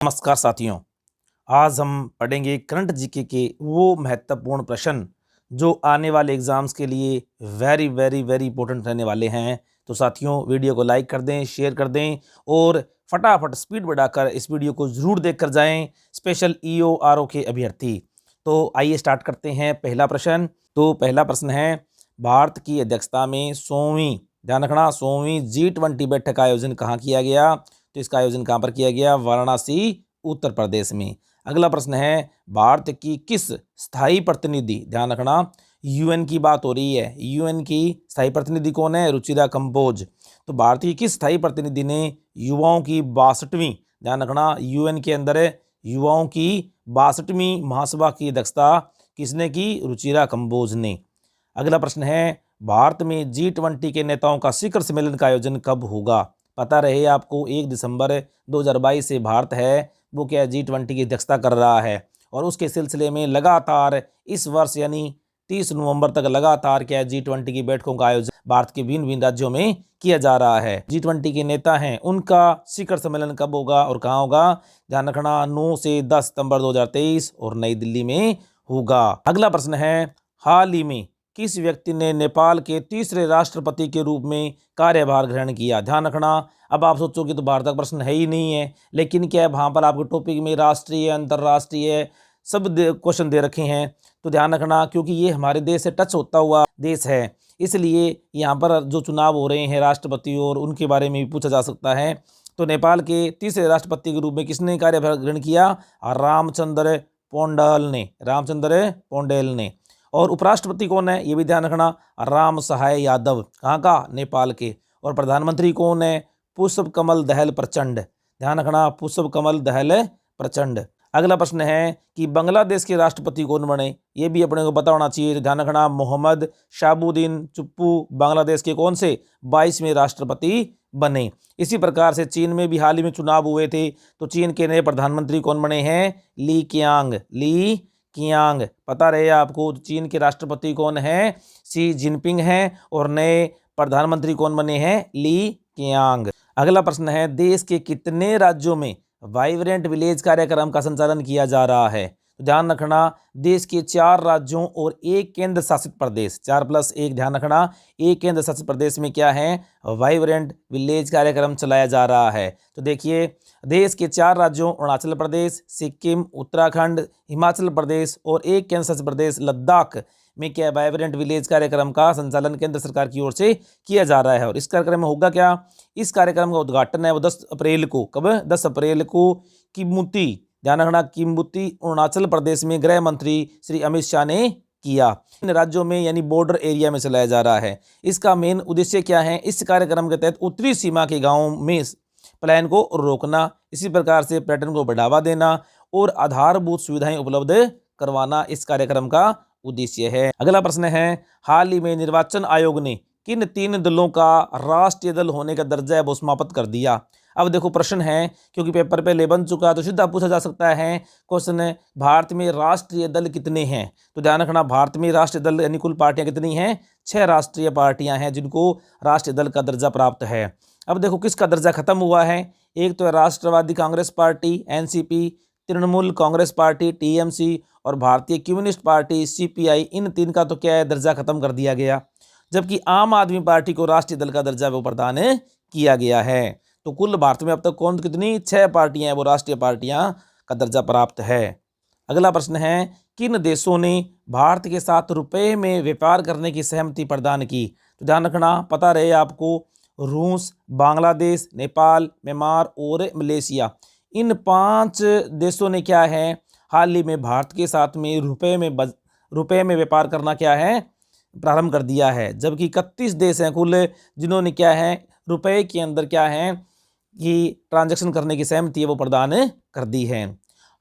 नमस्कार साथियों। आज हम पढ़ेंगे करंट जीके के वो महत्वपूर्ण प्रश्न जो आने वाले एग्जाम्स के लिए वेरी वेरी वेरी इंपॉर्टेंट रहने वाले हैं। तो साथियों, वीडियो को लाइक कर दें, शेयर कर दें और फटाफट स्पीड बढ़ाकर इस वीडियो को ज़रूर देख कर जाएँ, स्पेशल ईओ आरओ के अभ्यर्थी। तो आइए स्टार्ट करते हैं। पहला प्रश्न। तो पहला प्रश्न है, भारत की अध्यक्षता में 100वीं, ध्यान रखना, 100वीं G20 बैठक का आयोजन कहाँ किया गया? तो इसका आयोजन कहाँ पर किया गया? वाराणसी, उत्तर प्रदेश में। अगला प्रश्न है, भारत की किस स्थायी प्रतिनिधि, ध्यान रखना, यूएन की बात हो रही है, यूएन की स्थायी प्रतिनिधि कौन है? रुचिरा कंबोज। तो भारत की किस स्थायी प्रतिनिधि ने युवाओं की 62वीं, ध्यान रखना, यूएन के अंदर युवाओं की 62वीं महासभा की अध्यक्षता किसने की? रुचिरा कंबोज ने। अगला प्रश्न है, भारत में G20 के नेताओं का शिखर सम्मेलन का आयोजन कब होगा? पता रहे आपको, 1 दिसंबर 2022 से भारत है वो क्या G20 की अध्यक्षता कर रहा है और उसके सिलसिले में लगातार इस वर्ष यानी 30 नवंबर तक लगातार क्या G20 की बैठकों का आयोजन भारत के भिन्न भिन्न राज्यों में किया जा रहा है। G20 के नेता हैं, उनका शिखर सम्मेलन कब होगा और कहाँ होगा? ध्यान रखना, 9 से 10 सितंबर 2023 और नई दिल्ली में होगा। अगला प्रश्न है, हाल ही में किस व्यक्ति ने नेपाल के तीसरे राष्ट्रपति के रूप में कार्यभार ग्रहण किया? ध्यान रखना, अब आप सोचोगे तो भारत का प्रश्न है ही नहीं है, लेकिन क्या है, वहाँ पर आपके टॉपिक में राष्ट्रीय, अंतर्राष्ट्रीय सब क्वेश्चन दे रखे हैं। तो ध्यान रखना, क्योंकि ये हमारे देश से टच होता हुआ देश है, इसलिए यहाँ पर जो चुनाव हो रहे हैं राष्ट्रपति और उनके बारे में भी पूछा जा सकता है। तो नेपाल के तीसरे राष्ट्रपति के रूप में किसने कार्यभार ग्रहण किया? रामचंद्र पौंडेल ने। और उपराष्ट्रपति कौन है? ये भी ध्यान रखना, राम सहाय यादव, कहाँ का? नेपाल के। और प्रधानमंत्री कौन है? पुष्प कमल दहल प्रचंड, ध्यान रखना, पुष्प कमल दहल प्रचंड। अगला प्रश्न है कि बांग्लादेश के राष्ट्रपति कौन बने? ये भी अपने को पता होना चाहिए। तो ध्यान रखना, मोहम्मद शाहबुद्दीन चुप्पू बांग्लादेश के कौन से 22वें राष्ट्रपति बने। इसी प्रकार से चीन में भी हाल ही में चुनाव हुए थे, तो चीन के नए प्रधानमंत्री कौन बने हैं? ली कियांग, पता रहे आपको। चीन के राष्ट्रपति कौन है? शी जिनपिंग हैं और नए प्रधानमंत्री कौन बने हैं? ली कियांग। अगला प्रश्न है, देश के कितने राज्यों में वाइब्रेंट विलेज कार्यक्रम का संचालन किया जा रहा है? तो ध्यान रखना, देश के 4 राज्यों और 1 केंद्र शासित प्रदेश, 4+1, ध्यान रखना, 1 केंद्र शासित प्रदेश में क्या है? वाइब्रेंट विलेज कार्यक्रम चलाया जा रहा है। तो देखिए, देश के 4 राज्यों अरुणाचल प्रदेश, सिक्किम, उत्तराखंड, हिमाचल प्रदेश और 1 केंद्र शासित प्रदेश लद्दाख में क्या वाइब्रेंट विलेज कार्यक्रम का संचालन केंद्र सरकार की ओर से किया जा रहा है। और इस कार्यक्रम में होगा क्या? इस कार्यक्रम का उद्घाटन है वो 10 अप्रैल को, कब? 10 अप्रैल को किम्बुती, ध्यान रखना, किम्बुती अरुणाचल प्रदेश में गृह मंत्री श्री अमित शाह ने किया। इन राज्यों में यानी बॉर्डर एरिया में चलाया जा रहा है। इसका मेन उद्देश्य क्या है? इस कार्यक्रम के तहत उत्तरी सीमा के गाँवों में पलायन को रोकना, इसी प्रकार से पर्यटन को बढ़ावा देना और आधारभूत सुविधाएं उपलब्ध करवाना इस कार्यक्रम का उद्देश्य है। अगला प्रश्न है, हाल ही में निर्वाचन आयोग ने किन 3 दलों का राष्ट्रीय दल होने का दर्जा है वो समाप्त कर दिया? अब देखो, प्रश्न है क्योंकि पेपर पहले बन चुका, तो सीधा पूछा जा सकता है क्वेश्चन है, भारत में राष्ट्रीय दल कितने हैं? तो ध्यान रखना, भारत में राष्ट्रीय दल यानी कुल पार्टियां कितनी हैं? 6 राष्ट्रीय पार्टियां हैं जिनको राष्ट्रीय दल का दर्जा प्राप्त है। अब देखो किसका दर्जा खत्म हुआ है। एक तो है Rashtravadi Congress party NCP, Trinamool Congress party TMC और भारतीय कम्युनिस्ट पार्टी सीपीआई, इन 3 का तो क्या है, दर्जा खत्म कर दिया गया। जबकि आम आदमी पार्टी को राष्ट्रीय दल का दर्जा वो प्रदान किया गया है। तो कुल भारत में अब तक कौन कितनी 6 पार्टियां हैं वो राष्ट्रीय पार्टियां का दर्जा प्राप्त है। अगला प्रश्न है, किन देशों ने भारत के साथ रुपए में व्यापार करने की सहमति प्रदान की? तो ध्यान रखना, पता रहे आपको, रूस, बांग्लादेश, नेपाल, म्यांमार और मलेशिया, इन 5 देशों ने क्या है, हाल ही में भारत के साथ में रुपए में व्यापार करना क्या है, प्रारंभ कर दिया है। जबकि 31 देश हैं कुल जिन्होंने क्या है, रुपए के अंदर क्या है कि ट्रांजैक्शन करने की सहमति है वो प्रदान कर दी है।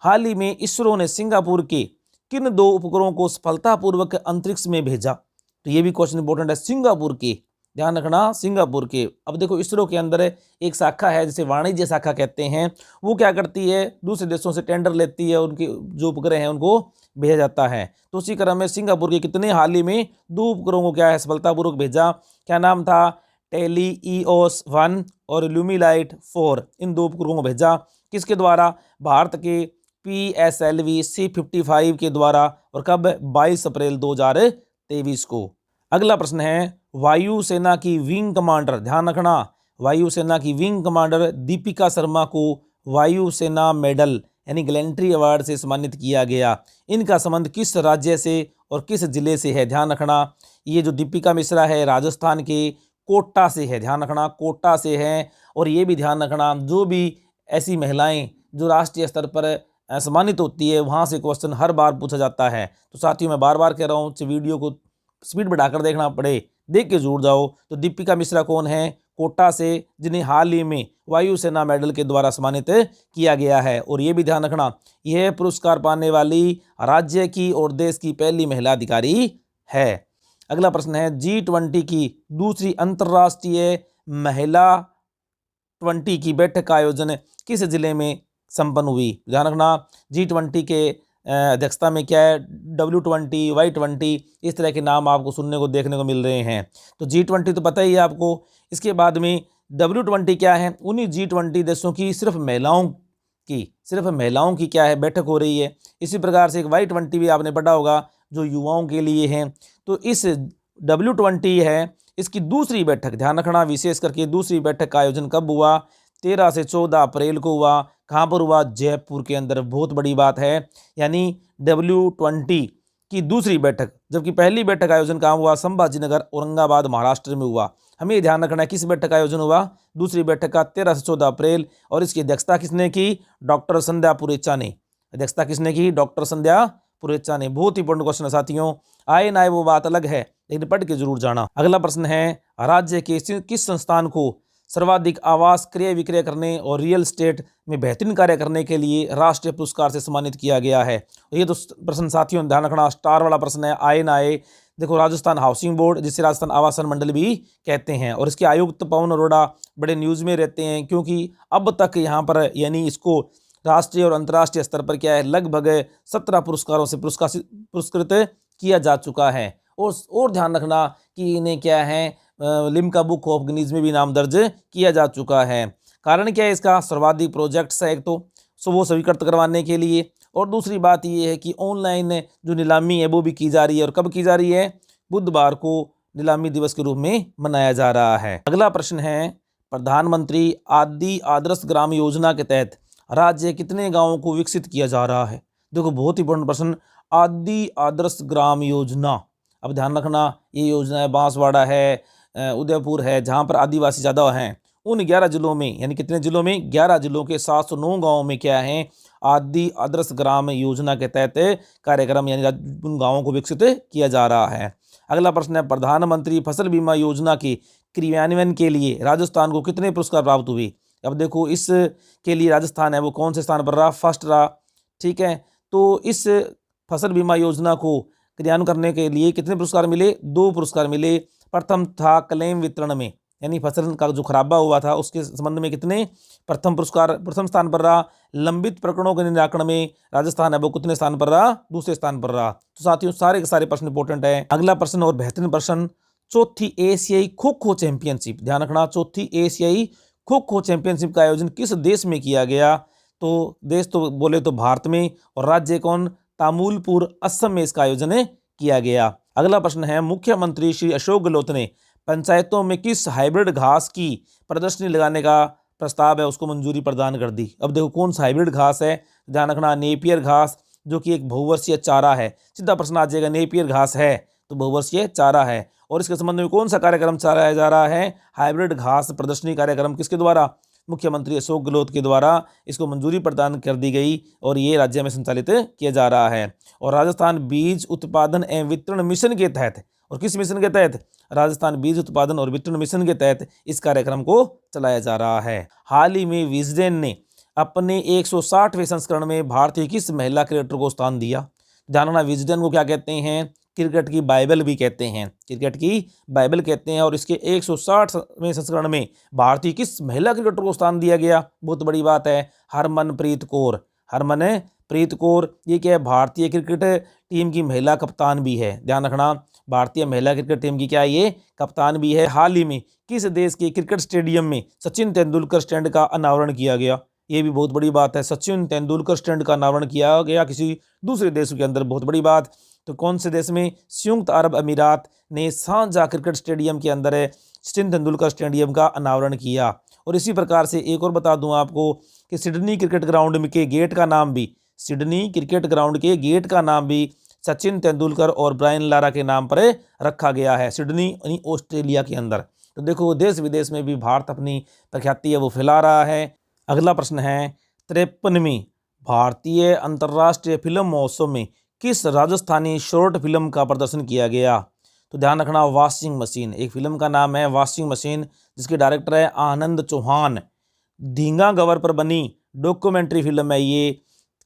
हाल ही में इसरो ने सिंगापुर के किन 2 उपग्रहों को सफलतापूर्वक अंतरिक्ष में भेजा? तो ये भी क्वेश्चन इंपॉर्टेंट है, सिंगापुर के, ध्यान रखना, सिंगापुर के। अब देखो, इसरो के अंदर एक शाखा है जिसे वाणिज्य शाखा कहते हैं, वो क्या करती है, दूसरे देशों से टेंडर लेती है, उनके जो उपग्रह हैं उनको भेजा जाता है। तो उसी क्रम में सिंगापुर के कितने हाल ही में 2 उपग्रहों को क्या है सफलतापूर्वक भेजा। क्या नाम था? टेलीईओस 1 और ल्यूमीलाइट 4, इन 2 उपग्रहों को भेजा किसके द्वारा? भारत के PSLV C-55 के द्वारा। और कब? 22 अप्रैल 2023 को। अगला प्रश्न है, वायुसेना की विंग कमांडर, ध्यान रखना, वायुसेना की विंग कमांडर दीपिका शर्मा को वायुसेना मेडल यानी गैलेंट्री अवार्ड से सम्मानित किया गया। इनका संबंध किस राज्य से और किस जिले से है? ध्यान रखना, ये जो दीपिका मिश्रा है राजस्थान के कोटा से है। ध्यान रखना, कोटा से है। और ये भी ध्यान रखना, जो भी ऐसी महिलाएं जो राष्ट्रीय स्तर पर सम्मानित होती है वहाँ से क्वेश्चन हर बार पूछा जाता है। तो साथियों मैं बार बार कह रहा हूँ, वीडियो को स्पीड बढ़ाकर देखना पड़े, देख के जरूर जाओ। तो दीपिका मिश्रा कौन है? कोटा से, जिन्हें हाल ही में वायुसेना मेडल के द्वारा सम्मानित किया गया है। और ये भी ध्यान रखना, यह पुरस्कार पाने वाली राज्य की और देश की पहली महिला अधिकारी है। अगला प्रश्न है, G20 की दूसरी अंतर्राष्ट्रीय महिला 20 की बैठक का आयोजन किस जिले में संपन्न हुई? ध्यान रखना, G20 के अध्यक्षता में क्या है? W20, Y20, इस तरह के नाम आपको सुनने को देखने को मिल रहे हैं। तो G20 तो पता ही है आपको। इसके बाद में W20 क्या है? उन्हीं G20 देशों की सिर्फ महिलाओं की क्या है? बैठक हो रही है। इसी प्रकार से एक Y20 भी आपने पढ़ा होगा जो युवाओं के लिए है। तो इस W20 है, इसकी दूसरी बैठक, ध्यान रखना, विशेष करके दूसरी बैठक का आयोजन कब हुआ? 13 से 14 अप्रैल को हुआ। कहाँ पर हुआ? जयपुर के अंदर। बहुत बड़ी बात है, यानी W20 की दूसरी बैठक, जबकि पहली बैठक का आयोजन कहाँ हुआ? संभाजीनगर, औरंगाबाद, महाराष्ट्र में हुआ। हमें ये ध्यान रखना है किस बैठक का आयोजन हुआ? दूसरी बैठक का 13 से 14 अप्रैल। और इसकी अध्यक्षता किसने की? डॉक्टर संध्या पुरेचा ने। अध्यक्षता किसने की? डॉक्टर संध्या पुरेचा ने। बहुत ही इंपॉर्टेंट क्वेश्चन है साथियों, आए ना आए वो बात अलग है, लेकिन पढ़ के जरूर जाना। अगला प्रश्न है, राज्य के किस संस्थान को सर्वाधिक आवास क्रय विक्रय करने और रियल एस्टेट में बेहतरीन कार्य करने के लिए राष्ट्रीय पुरस्कार से सम्मानित किया गया है? ये तो प्रश्न साथियों ध्यान रखना स्टार वाला प्रश्न है, आए ना आए। देखो, राजस्थान हाउसिंग बोर्ड, जिसे राजस्थान आवासन मंडल भी कहते हैं, और इसके आयुक्त पवन अरोड़ा बड़े न्यूज़ में रहते हैं, क्योंकि अब तक यहाँ पर यानी इसको राष्ट्रीय और अंतर्राष्ट्रीय स्तर पर क्या है, लगभग 17 पुरस्कारों से पुरस्कृत किया जा चुका है। और ध्यान रखना कि इन्हें क्या है, लिम्का बुक ऑफ गिनीज में भी नाम दर्ज किया जा चुका है। कारण क्या है इसका? सर्वाधिक प्रोजेक्ट्स है एक तो, सो वो स्वीकृत करवाने के लिए, और दूसरी बात ये है कि ऑनलाइन जो नीलामी है वो भी की जा रही है। और कब की जा रही है? बुधवार को नीलामी दिवस के रूप में मनाया जा रहा है। अगला प्रश्न है, प्रधानमंत्री आदि आदर्श ग्राम योजना के तहत राज्य कितने गाँवों को विकसित किया जा रहा है? देखो, बहुत ही इंपॉर्टेंट प्रश्न, आदि आदर्श ग्राम योजना। अब ध्यान रखना, ये योजना है बांसवाड़ा है, उदयपुर है, जहाँ पर आदिवासी ज़्यादा हैं। उन 11 जिलों में, यानी कितने जिलों में? 11 जिलों के 709 गाँवों में क्या है? आदि आदर्श ग्राम योजना के तहत कार्यक्रम यानी उन गाँवों को विकसित किया जा रहा है। अगला प्रश्न है, प्रधानमंत्री फसल बीमा योजना के क्रियान्वयन के लिए राजस्थान को कितने पुरस्कार प्राप्त हुए? अब देखो, इस के लिए राजस्थान है वो कौन से स्थान पर रहा? फर्स्ट रहा। ठीक है, तो इस फसल बीमा योजना को क्रियान्वयन करने के लिए कितने पुरस्कार मिले? 2 पुरस्कार मिले। प्रथम था क्लेम वितरण में, यानी फसल का जो खराबा हुआ था उसके संबंध में कितने? प्रथम स्थान पर रहा। लंबित प्रकरणों के निराकरण में राजस्थान है वो कितने स्थान पर रहा? दूसरे स्थान पर रहा। तो साथियों, सारे के सारे प्रश्न इंपॉर्टेंट है। अगला प्रश्न और बेहतरीन प्रश्न, चौथी एशियाई खो खो चैंपियनशिप, ध्यान रखना, चौथी एशियाई खो खो चैंपियनशिप का आयोजन किस देश में किया गया? तो देश तो बोले तो भारत में, और राज्य कौन? तामुलपुर, असम में इसका आयोजन किया गया। अगला प्रश्न है, मुख्यमंत्री श्री अशोक गहलोत ने पंचायतों में किस हाइब्रिड घास की प्रदर्शनी लगाने का प्रस्ताव है उसको मंजूरी प्रदान कर दी? अब देखो, कौन सा हाइब्रिड घास है? ध्यान रखना, नेपियर घास, जो कि एक बहुवर्षीय चारा है। सीधा प्रश्न आ जाएगा, नेपियर घास है तो बहुवर्षीय चारा है। और इसके संबंध में कौन सा कार्यक्रम चलाया जा रहा है? हाइब्रिड घास प्रदर्शनी कार्यक्रम। किसके द्वारा? मुख्यमंत्री अशोक गहलोत के द्वारा इसको मंजूरी प्रदान कर दी गई, और ये राज्य में संचालित किया जा रहा है। और राजस्थान बीज उत्पादन एवं वितरण मिशन के तहत, और किस मिशन के तहत? राजस्थान बीज उत्पादन और वितरण मिशन के तहत इस कार्यक्रम को चलाया जा रहा है। हाल ही में विजडेन ने अपने 160वें संस्करण में भारतीय किस महिला क्रिकेटर को स्थान दिया? ध्यान रखना, विजडेन को क्या कहते हैं? क्रिकेट की बाइबल भी कहते हैं, क्रिकेट की बाइबल कहते हैं। और इसके 160वें संस्करण में भारतीय किस महिला क्रिकेटर को स्थान दिया गया? बहुत बड़ी बात है, हरमनप्रीत कौर। हरमनप्रीत कौर ये क्या है? भारतीय क्रिकेट टीम की महिला कप्तान भी है। ध्यान रखना, भारतीय महिला क्रिकेट टीम की क्या है? ये कप्तान भी है। हाल ही में किस देश के क्रिकेट स्टेडियम में सचिन तेंदुलकर स्टैंड का अनावरण किया गया? ये भी बहुत बड़ी बात है। सचिन तेंदुलकर स्टैंड का अनावरण किया गया किसी दूसरे देश के अंदर, बहुत बड़ी बात। तो कौन से देश में? संयुक्त अरब अमीरात ने शारजाह क्रिकेट स्टेडियम के अंदर सचिन तेंदुलकर स्टेडियम का अनावरण किया। और इसी प्रकार से एक और बता दूं आपको कि सिडनी क्रिकेट ग्राउंड के गेट का नाम भी, सिडनी क्रिकेट ग्राउंड के गेट का नाम भी सचिन तेंदुलकर और ब्रायन लारा के नाम पर रखा गया है, सिडनी यानी ऑस्ट्रेलिया के अंदर। तो देखो देश विदेश में भी भारत अपनी प्रख्याति है वो फैला रहा है। अगला प्रश्न है 53वीं भारतीय अंतर्राष्ट्रीय फिल्म महोत्सव में किस राजस्थानी शॉर्ट फिल्म का प्रदर्शन किया गया? तो ध्यान रखना, वॉशिंग मशीन। एक फिल्म का नाम है वॉशिंग मशीन, जिसके डायरेक्टर है आनंद चौहान। धींगा गवर पर बनी डॉक्यूमेंट्री फिल्म है ये।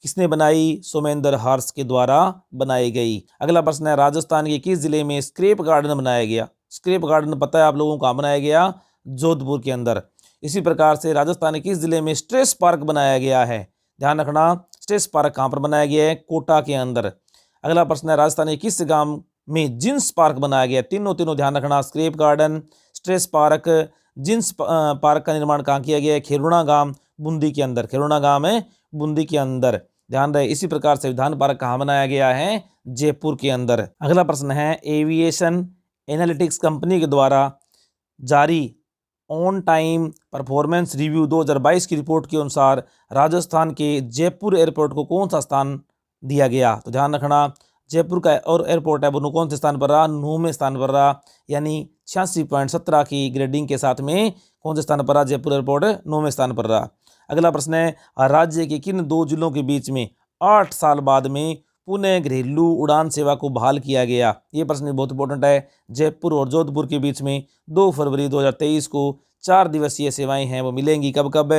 किसने बनाई? सोमेंद्र हर्ष के द्वारा बनाई गई। अगला प्रश्न है राजस्थान के किस जिले में स्क्रैप गार्डन बनाया गया? स्क्रैप गार्डन पता है आप लोगों को कहाँ बनाया गया? जोधपुर के अंदर। इसी प्रकार से राजस्थान के किस जिले में स्ट्रेस पार्क बनाया गया है? ध्यान रखना, स्ट्रेस पार्क कहाँ पर बनाया गया है? कोटा के अंदर। अगला प्रश्न है राजस्थान के किस गांव में जिन्स पार्क बनाया गया? तीनों ध्यान रखना, scrap garden, stress park, jeans park का निर्माण कहाँ किया गया है? खेरुणा गांव बूंदी के अंदर। खेरुणा गांव है बूंदी के अंदर, ध्यान रहे। इसी प्रकार से विधान पार्क कहाँ बनाया गया है? जयपुर के अंदर। अगला प्रश्न है एविएशन एनालिटिक्स कंपनी के द्वारा जारी ऑन टाइम परफॉर्मेंस रिव्यू 2022 की रिपोर्ट के अनुसार राजस्थान के जयपुर एयरपोर्ट को कौन सा स्थान दिया गया? तो ध्यान रखना, जयपुर का और एयरपोर्ट है वो कौन से स्थान पर रहा? 9वें स्थान पर रहा, यानी 86.17 की ग्रेडिंग के साथ में कौन से स्थान पर रहा? जयपुर एयरपोर्ट 9वें स्थान पर रहा। अगला प्रश्न है राज्य के किन दो जिलों के बीच में 8 साल बाद में पुनः घरेलू उड़ान सेवा को बहाल किया गया? ये प्रश्न बहुत इंपॉर्टेंट है। जयपुर और जोधपुर के बीच में 2 फरवरी 2023 को 4 दिवसीय सेवाएं हैं वो मिलेंगी। कब कब?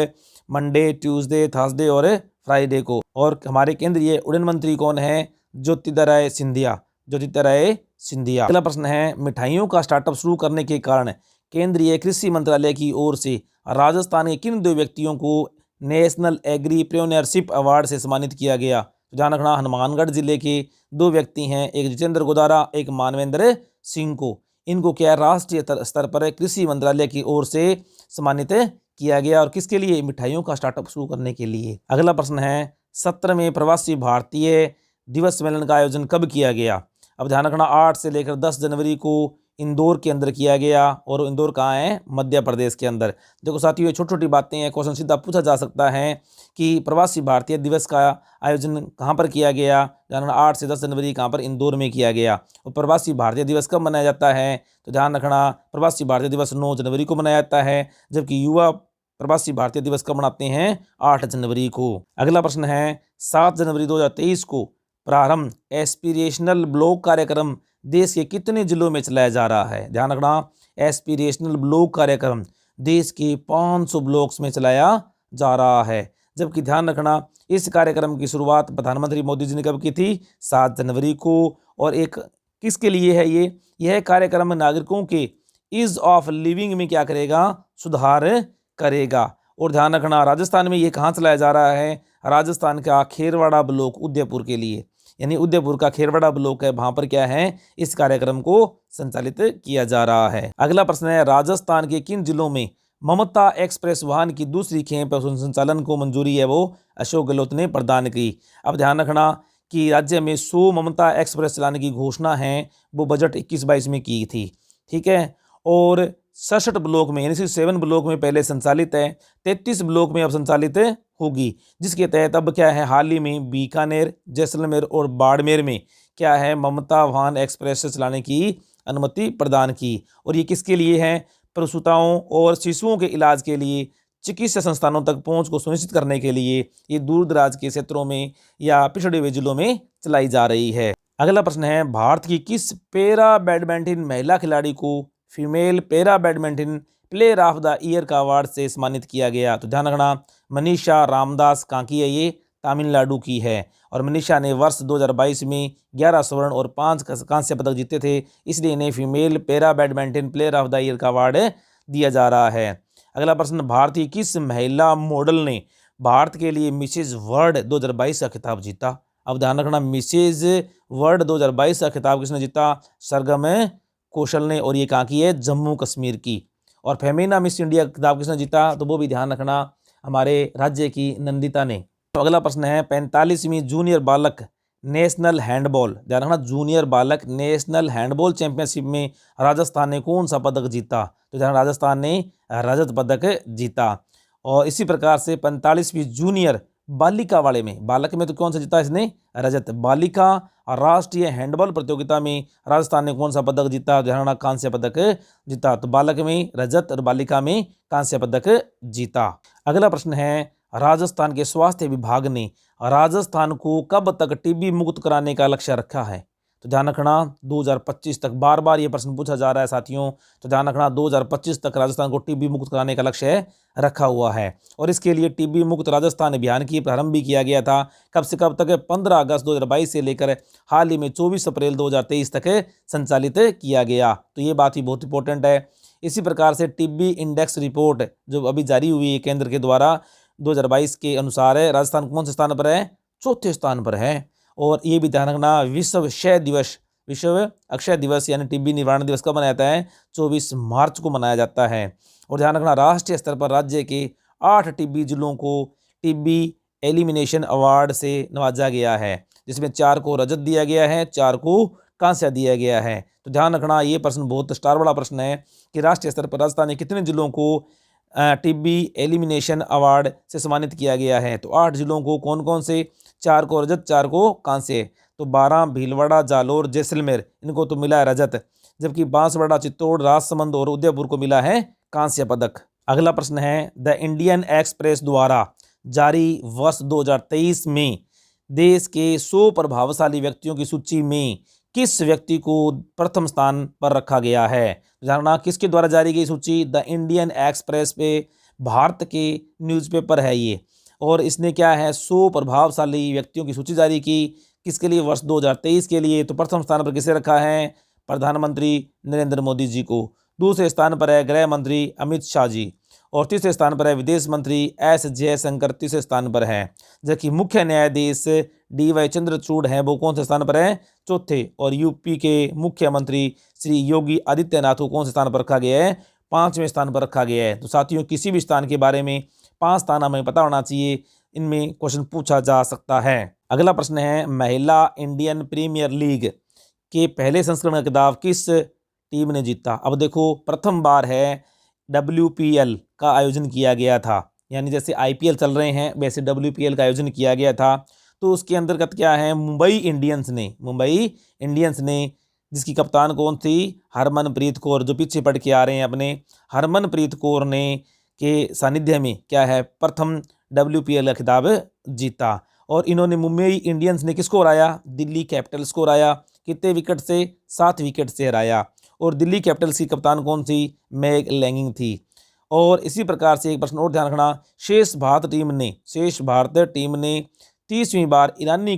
मंडे, ट्यूसडे, थर्सडे और फ्राइडे को। और हमारे केंद्रीय उड़ान मंत्री कौन है? ज्योतिरादित्य सिंधिया, ज्योतिरादित्य सिंधिया। अगला प्रश्न है मिठाइयों का स्टार्टअप शुरू करने के कारण केंद्रीय कृषि मंत्रालय की ओर से राजस्थान के किन 2 व्यक्तियों को नेशनल एग्रीप्रेन्योरशिप अवार्ड से सम्मानित किया गया? तो ध्यान रखना, हनुमानगढ़ जिले के 2 व्यक्ति हैं, एक जितेंद्र गोदारा, एक मानवेंद्र सिंह को। इनको क्या राष्ट्रीय स्तर पर कृषि मंत्रालय की ओर से सम्मानित किया गया, और किसके लिए? मिठाइयों का स्टार्टअप शुरू करने के लिए। अगला प्रश्न है 17वें प्रवासी भारतीय दिवस सम्मेलन का आयोजन कब किया गया? अब ध्यान रखना 8 से लेकर 10 जनवरी को इंदौर के अंदर किया गया, और इंदौर कहाँ है? मध्य प्रदेश के अंदर। देखो साथियों, ये छोटी छोटी बातें हैं, क्वेश्चन सीधा पूछा जा सकता है कि प्रवासी भारतीय दिवस का आयोजन कहाँ पर किया गया? ध्यान रखना 8 से 10 जनवरी कहाँ पर? इंदौर में किया गया। और प्रवासी भारतीय दिवस कब मनाया जाता है? तो ध्यान रखना प्रवासी भारतीय दिवस 9 जनवरी को मनाया जाता है, जबकि युवा प्रवासी भारतीय दिवस कब मनाते हैं? 8 जनवरी को। अगला प्रश्न है 7 जनवरी 2023 को प्रारंभ एस्पिरेशनल ब्लॉक कार्यक्रम देश के कितने जिलों में चलाया जा रहा है? ध्यान रखना, एस्पिरेशनल ब्लॉक कार्यक्रम देश के 500 ब्लॉक्स में चलाया जा रहा है। जबकि ध्यान रखना इस कार्यक्रम की शुरुआत प्रधानमंत्री मोदी जी ने कब की थी? 7 जनवरी को। और एक किसके लिए है ये? यह कार्यक्रम नागरिकों के ईज ऑफ लिविंग में क्या करेगा? सुधार करेगा। और ध्यान रखना राजस्थान में ये कहाँ चलाया जा रहा है? राजस्थान का खेरवाड़ा ब्लॉक उदयपुर के लिए, यानी उदयपुर का खेरवाड़ा ब्लॉक है, वहां पर क्या है? इस कार्यक्रम को संचालित किया जा रहा है। अगला प्रश्न है राजस्थान के किन जिलों में ममता एक्सप्रेस वाहन की दूसरी खेप संचालन को मंजूरी है वो अशोक गहलोत ने प्रदान की? अब ध्यान रखना कि राज्य में 100 ममता एक्सप्रेस चलाने की घोषणा है वो बजट 21-22 में की थी, ठीक है। और 67 ब्लॉक में, यानी 7 ब्लॉक में पहले संचालित है, 33 ब्लॉक में अब संचालित होगी, जिसके तहत अब क्या है? हाल ही में बीकानेर, जैसलमेर और बाड़मेर में क्या है? ममता वाहन एक्सप्रेस चलाने की अनुमति प्रदान की। और ये किसके लिए है? प्रसूताओं और शिशुओं के इलाज के लिए, चिकित्सा संस्थानों तक पहुंच को सुनिश्चित करने के लिए ये दूर दराज के क्षेत्रों में या पिछड़े हुए जिलों में चलाई जा रही है। अगला प्रश्न है भारत की किस पैरा बैडमिंटन महिला खिलाड़ी को female para badminton player of the year का अवार्ड से सम्मानित किया गया? तो ध्यान रखना मनीषा रामदास कहाँ की है? ये तमिलनाडु की है। और मनीषा ने वर्ष 2022 में 11 स्वर्ण और 5 कांस्य पदक जीते थे, इसलिए इन्हें female para badminton player of the year का अवार्ड दिया जा रहा है। अगला प्रश्न भारतीय किस महिला मॉडल ने भारत के लिए मिसेज वर्ल्ड 2022 का खिताब जीता? अब ध्यान रखना मिसेज वर्ल्ड 2022 का खिताब किसने जीता? सरगम कौशल ने। और ये कहाँ की है? जम्मू कश्मीर की। और फेमिना मिस इंडिया खिताब किसने जीता? तो वो भी ध्यान रखना हमारे राज्य की नंदिता ने। तो अगला प्रश्न है 45वीं जूनियर बालक नेशनल हैंडबॉल, ध्यान रखना, जूनियर बालक नेशनल हैंडबॉल चैंपियनशिप में राजस्थान ने कौन सा पदक जीता? तो ध्यान, राजस्थान ने रजत पदक जीता। और इसी प्रकार से 45वीं जूनियर बालिका वाले में, बालक में तो कौन सा जीता इसने? रजत। बालिका राष्ट्रीय हैंडबॉल प्रतियोगिता में राजस्थान ने कौन सा पदक जीता? ध्यान रखना, कांस्य पदक जीता। तो बालक में रजत और बालिका में कांस्य पदक जीता। अगला प्रश्न है राजस्थान के स्वास्थ्य विभाग ने राजस्थान को कब तक टीबी मुक्त कराने का लक्ष्य रखा है? तो ध्यान रखना 2025 तक, बार बार ये प्रश्न पूछा जा रहा है साथियों। तो ध्यान रखना 2025 तक राजस्थान को टीबी मुक्त कराने का लक्ष्य रखा हुआ है। और इसके लिए टीबी मुक्त राजस्थान अभियान की प्रारंभ भी किया गया था। कब से कब तक? 15 अगस्त 2022 से लेकर हाल ही में 24 अप्रैल 2023 तक संचालित किया गया। तो ये बात ही बहुत इंपॉर्टेंट है। इसी प्रकार से टीबी इंडेक्स रिपोर्ट जो अभी जारी हुई है केंद्र के द्वारा 2022 के अनुसार है, राजस्थान कौन से स्थान पर है? चौथे स्थान पर है। और ये भी ध्यान रखना विश्व क्षय दिवस, विश्व अक्षय दिवस यानी टीबी निवारण दिवस कब मनाया जाता है? 24 मार्च को मनाया जाता है। और ध्यान रखना राष्ट्रीय स्तर पर राज्य के 8 टीबी जिलों को टीबी एलिमिनेशन अवार्ड से नवाजा गया है, जिसमें 4 को रजत दिया गया है, 4 को कांस्य दिया गया है। तो ध्यान रखना ये प्रश्न बहुत स्टार वाला प्रश्न है कि राष्ट्रीय स्तर पर राजस्थान ने कितने जिलों को टीबी एलिमिनेशन अवार्ड से सम्मानित किया गया है? तो 8 जिलों को, कौन कौन से? 4 को रजत, 4 को कांस्य। तो 12 भीलवाड़ा, जालोर, जैसलमेर, इनको तो मिला है रजत, जबकि बांसवाड़ा, चित्तौड़, राजसमंद और उदयपुर को मिला है कांस्य पदक। अगला प्रश्न है द इंडियन एक्सप्रेस द्वारा जारी वर्ष 2023 में देश के 100 प्रभावशाली व्यक्तियों की सूची में किस व्यक्ति को प्रथम स्थान पर रखा गया है? जानना किसके द्वारा जारी गई सूची? द इंडियन एक्सप्रेस पे भारत के न्यूज़पेपर है ये, और इसने क्या है 100 प्रभावशाली व्यक्तियों की सूची जारी की। किसके लिए? वर्ष 2023 के लिए। तो प्रथम स्थान पर किसे रखा है? प्रधानमंत्री नरेंद्र मोदी जी को। दूसरे स्थान पर है गृह मंत्री अमित शाह जी, और तीसरे स्थान पर है विदेश मंत्री एस जयशंकर, तीसरे स्थान पर है। जबकि मुख्य न्यायाधीश DY चंद्रचूड़ हैं, वो कौन से स्थान पर है? चौथे। और यूपी के मुख्यमंत्री श्री योगी आदित्यनाथ को कौन से स्थान पर रखा गया है? 5वें स्थान पर रखा गया है। तो साथियों किसी भी स्थान के बारे में 5 स्थान हमें पता होना चाहिए, इनमें क्वेश्चन पूछा जा सकता है। अगला प्रश्न है महिला इंडियन प्रीमियर लीग के पहले संस्करण का खिताब किस टीम ने जीता? अब देखो प्रथम बार है WPL का आयोजन किया गया था, यानी जैसे IPL चल रहे हैं वैसे WPL का आयोजन किया गया था। तो उसके अंतर्गत क्या है? मुंबई इंडियंस ने, जिसकी कप्तान कौन थी? हरमनप्रीत कौर, जो पीछे पढ़ के आ रहे हैं अपने, हरमनप्रीत कौर ने के सानिध्य में क्या है प्रथम WPL का खिताब जीता। और इन्होंने मुंबई इंडियंस ने किसको हराया? दिल्ली कैपिटल्स को हराया। कितने विकेट से? 7 विकेट से हराया। और दिल्ली कैपिटल्स की कप्तान कौन थी? मैग लैंगिंग थी। और इसी प्रकार से एक प्रश्न और ध्यान रखना, शेष भारत टीम ने 30वीं बार ईरानी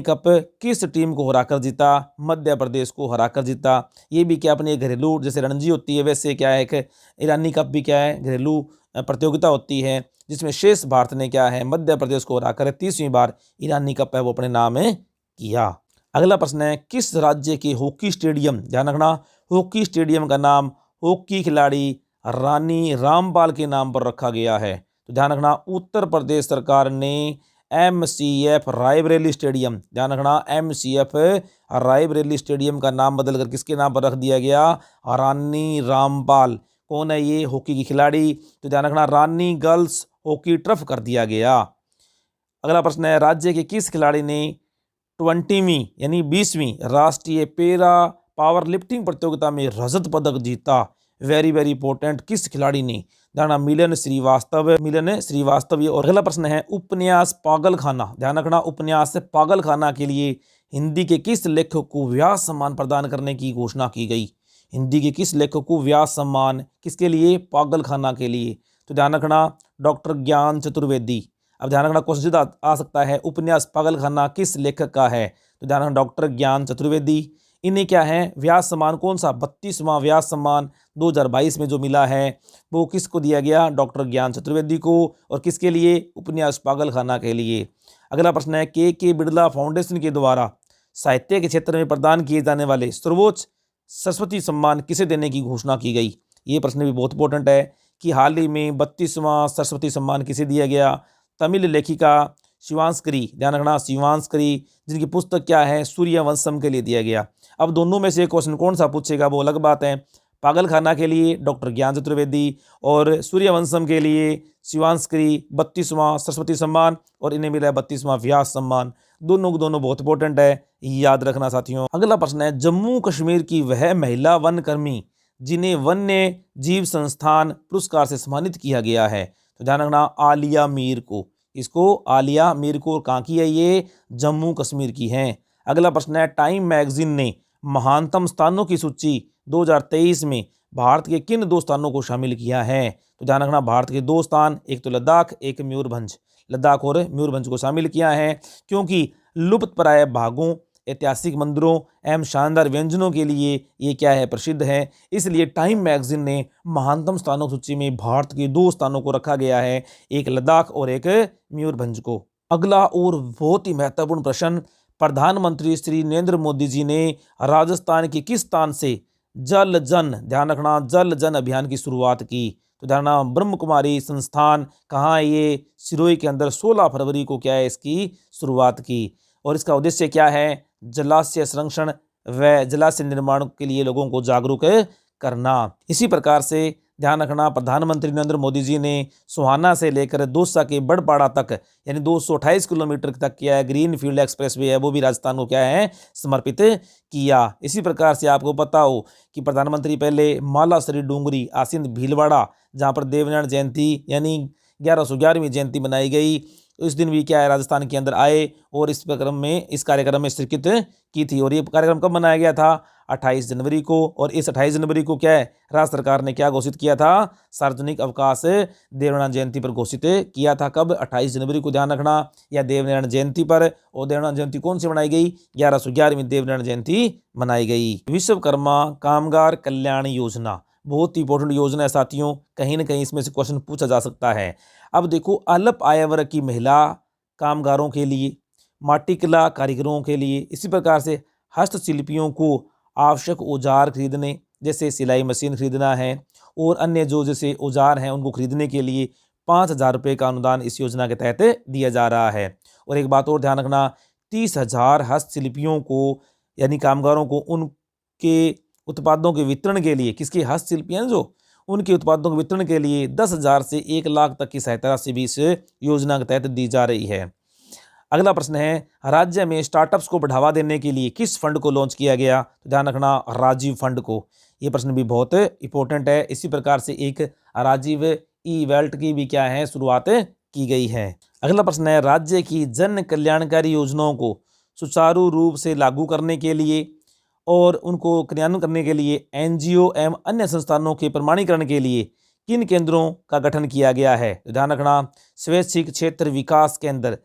कप किस टीम को हराकर जीता? मध्य प्रदेश को हराकर जीता। ये भी क्या अपनी घरेलू, जैसे रणजी होती है वैसे क्या है एक ईरानी कप भी क्या है घरेलू प्रतियोगिता होती है, जिसमें शेष भारत ने क्या है मध्य प्रदेश को हराकर 30वीं बार ईरानी कप है वो अपने नाम किया। अगला प्रश्न है किस राज्य के हॉकी स्टेडियम, ध्यान रखना हॉकी स्टेडियम का नाम हॉकी खिलाड़ी रानी रामपाल के नाम पर रखा गया है? तो ध्यान रखना उत्तर प्रदेश सरकार ने MCF रायबरेली स्टेडियम, ध्यान रखना MCF रायबरेली स्टेडियम का नाम बदलकर किसके नाम पर रख दिया गया? रानी रामपाल। कौन है ये? हॉकी की खिलाड़ी। तो ध्यान रखना रानी गर्ल्स हॉकी टर्फ कर दिया गया। अगला प्रश्न है राज्य के किस खिलाड़ी ने 20वीं यानी 20वीं राष्ट्रीय पैरा पावर लिफ्टिंग प्रतियोगिता में रजत पदक जीता? वेरी वेरी इंपॉर्टेंट, किस खिलाड़ी ने? ध्यान मिलन श्रीवास्तव। ये और अगला प्रश्न है उपन्यास पागलखाना, ध्यान रखना उपन्यास पागलखाना के लिए हिंदी के किस लेखक को व्यास सम्मान प्रदान करने की घोषणा की गई? हिंदी के किस लेखक को व्यास सम्मान, किसके लिए? पागलखाना के लिए। तो ध्यान रखना डॉक्टर ज्ञान चतुर्वेदी। अब ध्यान रखना क्वेश्चन सीधा आ सकता है उपन्यास पागलखाना किस लेखक का है? तो ध्यान रखना डॉक्टर ज्ञान चतुर्वेदी। इन्हें क्या है व्यास सम्मान, कौन सा? 32वां व्यास सम्मान 2022 में जो मिला है वो किसको दिया गया? डॉक्टर ज्ञान चतुर्वेदी को। और किसके लिए? उपन्यास पागलखाना के लिए। अगला प्रश्न है के बिड़ला फाउंडेशन के द्वारा साहित्य के क्षेत्र में प्रदान किए जाने वाले सर्वोच्च सरस्वती सम्मान किसे देने की घोषणा की गई? ये प्रश्न भी बहुत इंपॉर्टेंट है। कि हाल ही में 32वां सरस्वती सम्मान किसे दिया गया? तमिल लेखिका शिवांशकरी, ध्यान रखना शिवांशकरी, जिनकी पुस्तक क्या है? सूर्यवंशम के लिए दिया गया। अब दोनों में से क्वेश्चन कौन सा पूछेगा वो अलग बात है। पागलखाना के लिए डॉक्टर ज्ञान चतुर्वेदी और सूर्यवंशम के लिए शिवांशकरी 32वां सरस्वती सम्मान और इन्हें मिला 32वां व्यास सम्मान। दोनों को दोनों बहुत इंपॉर्टेंट है, याद रखना साथियों। अगला प्रश्न है, जम्मू कश्मीर की वह महिला वन कर्मी जिन्हें वन्य जीव संस्थान पुरस्कार से सम्मानित किया गया है? तो ध्यान रखना आलिया मीर को। इसको आलिया मीर को कहाँ की है? ये जम्मू कश्मीर की है। अगला प्रश्न है, टाइम मैगजीन ने महानतम स्थानों की सूची 2023 में भारत के किन 2 स्थानों को शामिल किया है? तो ध्यान रखना भारत के 2 स्थान, एक तो लद्दाख, एक मयूरभंज। लद्दाख और मयूरभंज को शामिल किया है क्योंकि लुप्तप्राय भागों, ऐतिहासिक मंदिरों एवं शानदार व्यंजनों के लिए ये क्या है? प्रसिद्ध है। इसलिए टाइम मैगजीन ने महानतम स्थानों की सूची में भारत के 2 स्थानों को रखा गया है, एक लद्दाख और एक मयूरभंज को। अगला और बहुत ही महत्वपूर्ण प्रश्न, प्रधानमंत्री श्री नरेंद्र मोदी जी ने राजस्थान के किस स्थान से जल जन, ध्यान रखना जल जन अभियान की शुरुआत की? तो ध्यान रखना ब्रह्म कुमारी संस्थान कहाँ है? ये सिरोही के अंदर 16 फरवरी को क्या है? इसकी शुरुआत की। और इसका उद्देश्य क्या है? जलाशय संरक्षण व जलाशय निर्माण के लिए लोगों को जागरूक करना। इसी प्रकार से ध्यान रखना प्रधानमंत्री नरेंद्र मोदी जी ने सोहाना से लेकर दौसा के बड़पाड़ा तक यानी 228 किलोमीटर तक किया है ग्रीन फील्ड एक्सप्रेस वे है, वो भी राजस्थान को क्या है? समर्पित किया। इसी प्रकार से आपको पता हो कि प्रधानमंत्री पहले मालासरी डूंगरी आसिंद भीलवाड़ा, जहाँ पर देवनारायण जयंती यानी 1111वीं जयंती मनाई गई, इस दिन भी क्या है? राजस्थान के अंदर आए और इस कार्यक्रम में शिरकत की थी। और ये कार्यक्रम कब मनाया गया था? 28 जनवरी को। और इस 28 जनवरी को क्या है? राज्य सरकार ने क्या घोषित किया था? सार्वजनिक अवकाश देवनारायण जयंती पर घोषित किया था। कब? 28 जनवरी को, ध्यान रखना, या देवनारायण जयंती पर। और देवनारायण जयंती कौन सी मनाई गई? 1111वीं देवनारायण जयंती मनाई गई। विश्वकर्मा कामगार कल्याण योजना बहुत ही इंपॉर्टेंट योजना है साथियों, कहीं ना कहीं इसमें से क्वेश्चन पूछा जा सकता है। अब देखो, अल्प आय वर्ग की महिला कामगारों के लिए, माटी कला कारीगरों के लिए, इसी प्रकार से हस्तशिल्पियों को आवश्यक औजार खरीदने, जैसे सिलाई मशीन खरीदना है और अन्य जो जैसे औजार हैं उनको खरीदने के लिए 5,000 रुपये का अनुदान इस योजना के तहत दिया जा रहा है। और एक बात और ध्यान रखना, 30,000 हस्तशिल्पियों को यानी कामगारों को उनके उत्पादों के वितरण के लिए, किसके? हस्तशिल्पी हैं जो, उनके उत्पादों के वितरण के लिए 10,000 से 1 लाख तक की सहायता राशि भी इस योजना के तहत दी जा रही है। अगला प्रश्न है, राज्य में स्टार्टअप्स को बढ़ावा देने के लिए किस फंड को लॉन्च किया गया? तो ध्यान रखना राजीव फंड को। ये प्रश्न भी बहुत इंपॉर्टेंट है। इसी प्रकार से एक राजीव ई वेल्ट की भी क्या है? शुरुआत की गई है। अगला प्रश्न है, राज्य की जन कल्याणकारी योजनाओं को सुचारू रूप से लागू करने के लिए और उनको क्रियान्वयन करने के लिए एनजीओ एवं अन्य संस्थानों के प्रमाणीकरण के लिए किन केंद्रों का गठन किया गया है? ध्यान रखना स्वैच्छिक क्षेत्र विकास केंद्र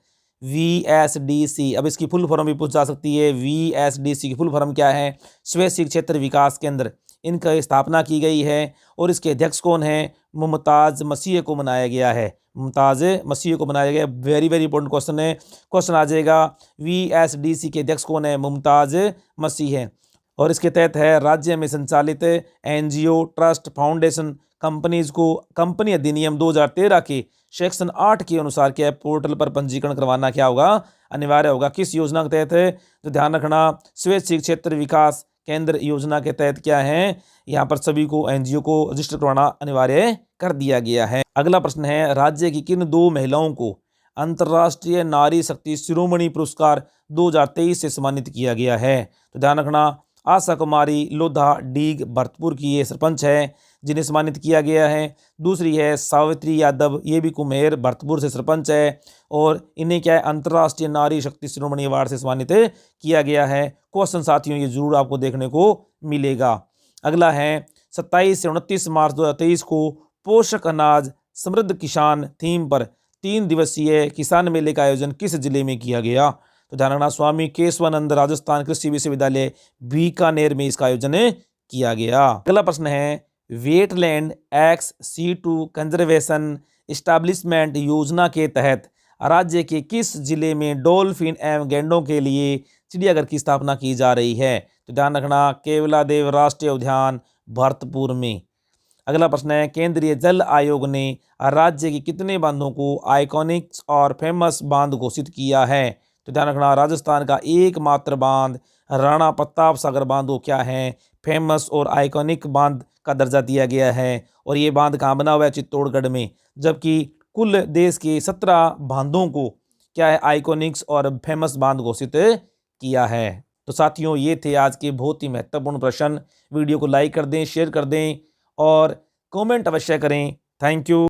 VSDC। अब इसकी फुल फॉर्म भी पूछ जा सकती है। VSDC की फुल फॉर्म क्या है? स्वैच्छिक क्षेत्र विकास केंद्र। इनका स्थापना की गई है और इसके अध्यक्ष कौन है? मुमताज मसीह को बनाया गया है। मुमताज मसीह को बनाया गया। वेरी वेरी इंपॉर्टेंट क्वेश्चन है, क्वेश्चन आ जाएगा। VSDC के अध्यक्ष कौन है? मुमताज मसीह है। और इसके तहत है राज्य में संचालित एनजीओ, ट्रस्ट, फाउंडेशन, कंपनीज को कंपनी अधिनियम 2013 के सेक्शन 8 के अनुसार क्या है? पोर्टल पर पंजीकरण करवाना क्या होगा? अनिवार्य होगा। किस योजना के तहत है? तो ध्यान रखना स्वैच्छिक क्षेत्र विकास केंद्र योजना के तहत क्या है? यहाँ पर सभी को एनजीओ को रजिस्टर करवाना अनिवार्य कर दिया गया है। अगला प्रश्न है, राज्य की किन 2 महिलाओं को अंतर्राष्ट्रीय नारी शक्ति शिरोमणि पुरस्कार 2023 से सम्मानित किया गया है? तो ध्यान रखना आशा कुमारी लोधा डीग भरतपुर की ये सरपंच है जिन्हें सम्मानित किया गया है। दूसरी है सावित्री यादव, ये भी कुम्हेर भरतपुर से सरपंच है और इन्हें क्या है? अंतर्राष्ट्रीय नारी शक्ति शिरोमणि अवार्ड से सम्मानित किया गया है। क्वेश्चन साथियों ये जरूर आपको देखने को मिलेगा। अगला है 27 से 29 मार्च 2023 को पोषक अनाज समृद्ध किसान थीम पर 3 दिवसीय किसान मेले का आयोजन किस जिले में किया गया? तो ध्यान रखना स्वामी केशवानंद राजस्थान कृषि विश्वविद्यालय बीकानेर में इसका आयोजन किया गया। अगला प्रश्न है, wetland x C2 conservation establishment योजना के तहत राज्य के किस जिले में डॉल्फिन एवं गैंडों के लिए चिड़ियाघर की स्थापना की जा रही है? तो ध्यान रखना केवलादेव राष्ट्रीय उद्यान भरतपुर में। अगला प्रश्न है, केंद्रीय जल आयोग ने राज्य के कितने बांधों को आइकॉनिक्स और फेमस बांध घोषित किया है? तो ध्यान रखना, राजस्थान का एकमात्र बांध राणा प्रताप सागर बांध को क्या है, फेमस और आइकॉनिक बांध का दर्जा दिया गया है। और ये बांध कहाँ बना हुआ है? चित्तौड़गढ़ में। जबकि कुल देश के 17 बांधों को क्या है, आइकॉनिक्स और फेमस बांध घोषित किया है। तो साथियों, ये थे आज के बहुत ही महत्वपूर्ण प्रश्न। वीडियो को लाइक कर दें, शेयर कर दें और कमेंट अवश्य करें। Thank you.